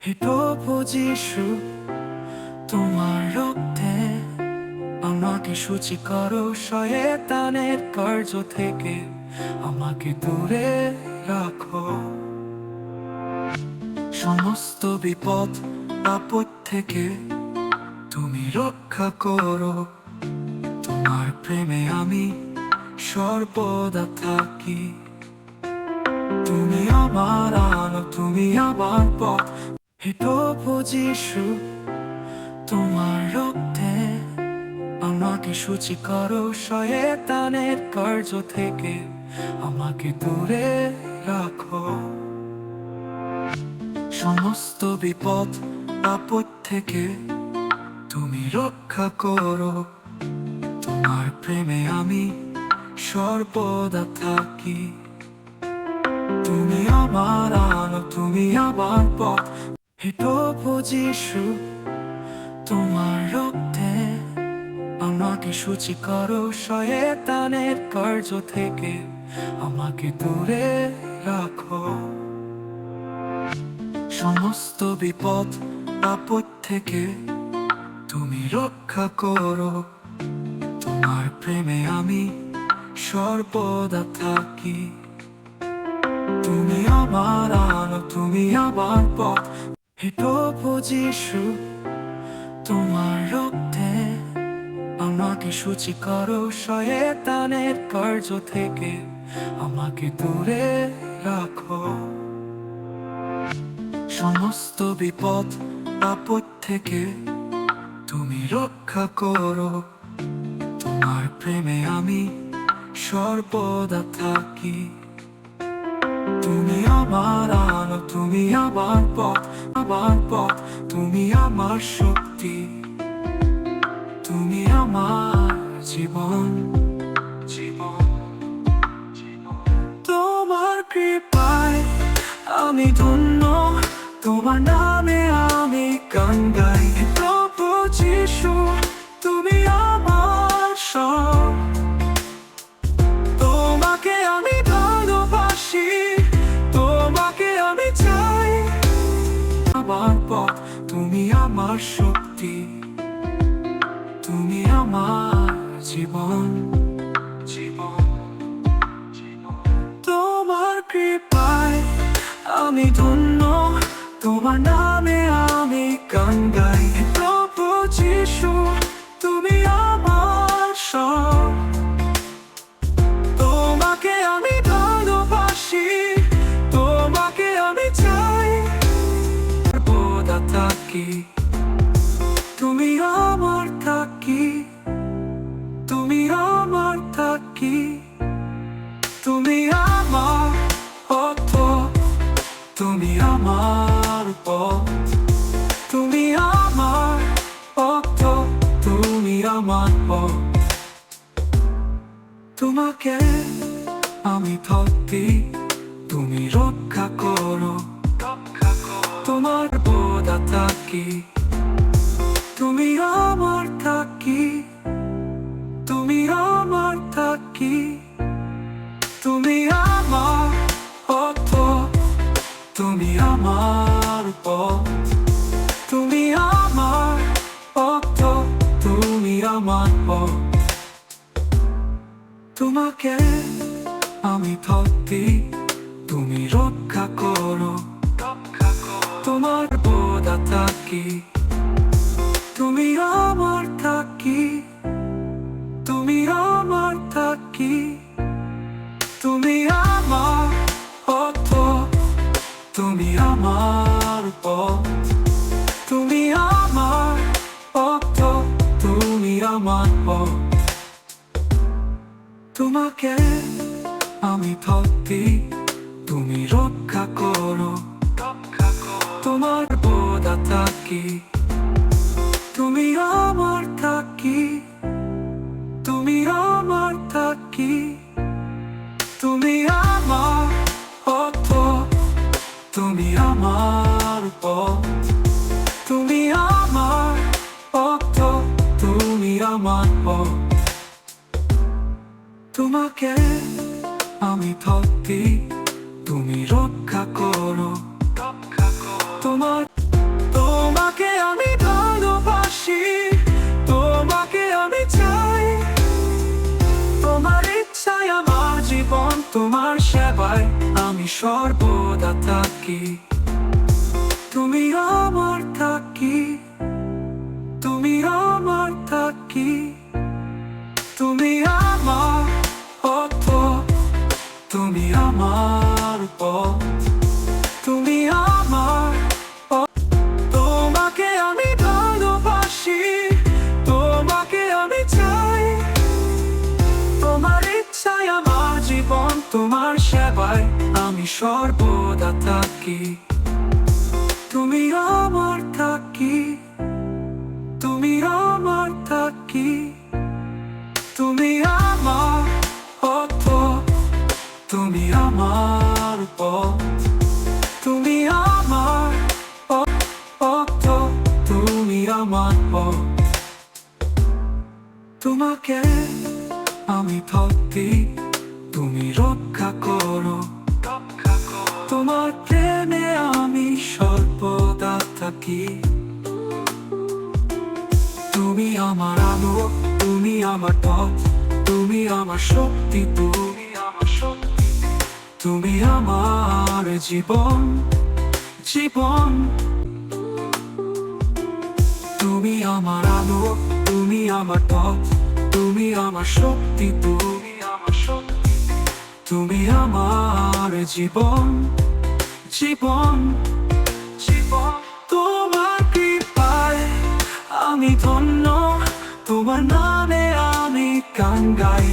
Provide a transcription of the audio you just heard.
হে প্রভু যিশু, তোমার রক্তে আমাকে শুচি করো, শয়তানের কার্য থেকে আমাকে দূরে রাখো। সমস্ত বিপদ আপদ থেকে তুমি রক্ষা করো। তোমার প্রেমে আমি সর্বদা থাকি। তুমি আমার আলো, তুমি আমার পথ। হে প্রভু যিশু, তোমার রক্তে আমাকে শুচি করো, শয়তানের কার্য থেকে আমাকে দূরে রাখো। সমস্ত বিপদ আপদ থেকে তুমি রক্ষা করো। তোমার প্রেমে আমি সর্বদা থাকি। তুমি আমার আলো, তুমি আমার পথ। হে প্রভু যিশু, তোমার রক্তে আমাকে শুচি করো, শয়তানের কার্য থেকে আমাকে দূরে রাখো। সমস্ত বিপদ আপদ থেকে তুমি রক্ষা করো। তোমার প্রেমে আমি সর্বদা থাকি। তুমি আমার আলো, তুমি আমার পথ। হে প্রভু যিশু, তোমার রক্তে আমাকে শুচি করো, শয়তানের কার্য থেকে আমাকে দূরে রাখো। সমস্ত বিপদ আপদ থেকে তুমি রক্ষা করো। তোমার প্রেমে আমি সর্বদা থাকি। তুমি আমার আলো, তুমি আমার পথ, আমার পথ। তুমি আমার শক্তি, তুমি আমার জীবন, জীবন, জীবন। তোমার কৃপায় আমি ধন্য, তোমার নামে আমি গান গাই। হে প্রভু যিশু, তুমি আমার সব। তোমাকে আমি ভালোবাসি, তোমাকে আমি চাই। আমার পথ, তুমি আমার শক্তি, তুমি আমার জীবন, জীবন, জীবন। তোমার কৃপায় আমি ধন্য, তোমার নামে আমি গান গাই। হে প্রভু যিশু, তুমি আমার সব। তোমাকে আমি ভালোবাসি, তোমাকে আমি চাই। সর্বদা থাকি, তুমি আমার থাকি, তুমি আমার থাকি। তুমি আমার পথ, তুমি আমার পথ। তুমি আমার পথ, তুমি আমার পথ। তোমাকে আমি ভক্তি, তুমি রক্ষা করো। তোমার বোধা থাকি, তুমি আমার থাকি, তুমি আমার থাকি। তুমি আমার পথ, তুমি আমার পথ। তুমি আমার পথ, তুমি আমার পথ। তোমাকে আমি ভক্তি, তুমি রক্ষা করো। তোমার বোধা থাকি, তুমি আমার থাকি, তুমি আমার থাকি। তুমি আমার পথ, তুমি আমার পথ। তুমি আমার পথ, তুমি আমার পথ। তোমাকে আমি ভক্তি, তুমি রক্ষা করো। তোমার বোধা থাকি, তুমি আমার থাকি, তুমি আমার থাকি। তুমি আমার পথ, তুমি আমার পথ। তুমি আমার পথ, তুমি আমার পথ। তোমাকে আমি ভক্তি, তুমি রক্ষা করো। তোমার তোমার সেবায় আমি সর্বদা থাকি। তুমি আমার থাকি, তুমি আমার থাকি, তুমি আমার পথ, তুমি আমার পথ, তুমি আমার পথ। তোমাকে আমি ভালোবাসি, তোমাকে আমি চাই, তোমার ইচ্ছায় আমার জীবন, তোমার সেবায় আমি সর্বদা থাকি। তুমি আমার থাকি, তুমি আমার থাকি, তুমি আমার পথ, তুমি আমার পথ, তুমি আমার পথ, তুমি আমার পথ। তোমাকে আমি ভক্তি, তুমি রক্ষা করো, তোমার প্রেমে আমি সর্বদা থাকি। তুমি আমার আলো, তুমি আমার পথ, তুমি আমার শক্তি, তুমি আমার শক্তি, তুমি আমার জীবন, জীবন। তুমি আমার আলো, তুমি আমার পথ, তুমি আমার শক্তি, তুমি আমার শক্তি, তুমি আমার জীবন, জীবন, জীবন। তোমার কৃপায় আমি ধন্য, তোমার নামে আমি গান গাই।